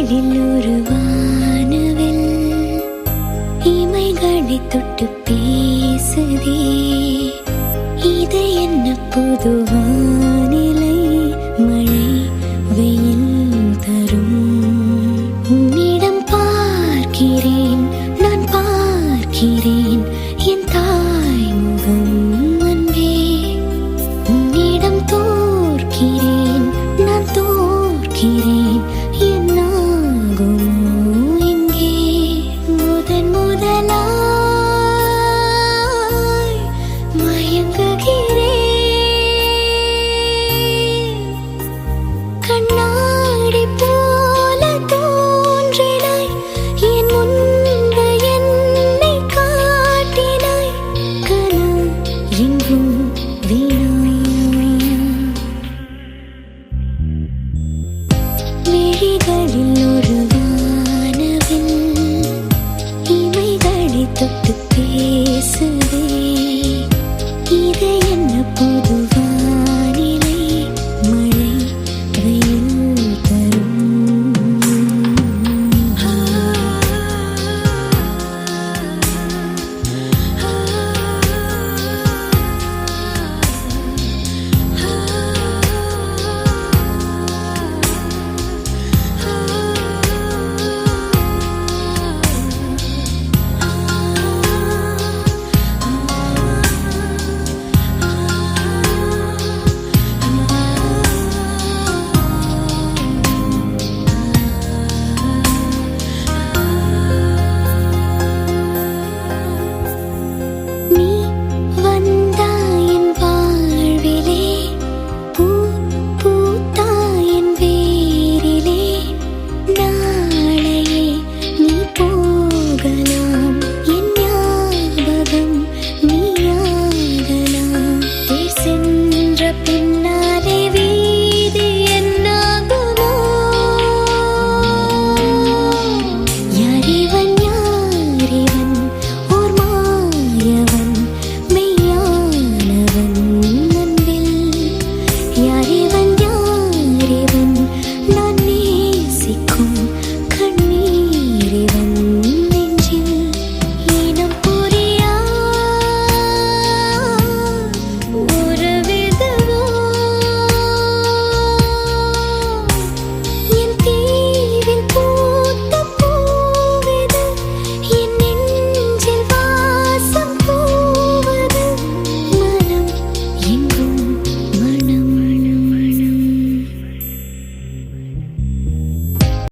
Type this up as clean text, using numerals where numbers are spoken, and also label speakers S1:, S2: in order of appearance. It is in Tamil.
S1: விழிகளில் ஒரு வானவில் இமைகளை தொட்டு பேசுதே. இது என்ன புது வானிலை? மழை வெயில் தரும். உன்னிடம் பார்க்கிறேன், நான் பார்க்கிறேன் என் தாய் முகம் அன்பே. உன்னிடம் தோற்கிறேன், நான் தோற்கிறேன் என்னாகுமோ இங்கே. முதன் முதலாய் மயங்குகிறேன். கண்ணாடி போல தோன்றினாய், என் முன்பு என்னை காட்டினாய். கனம் எங்கும் வீணா. விழிகளில் ஒரு வானவில் இமைகளை தொட்டு பேசுதே.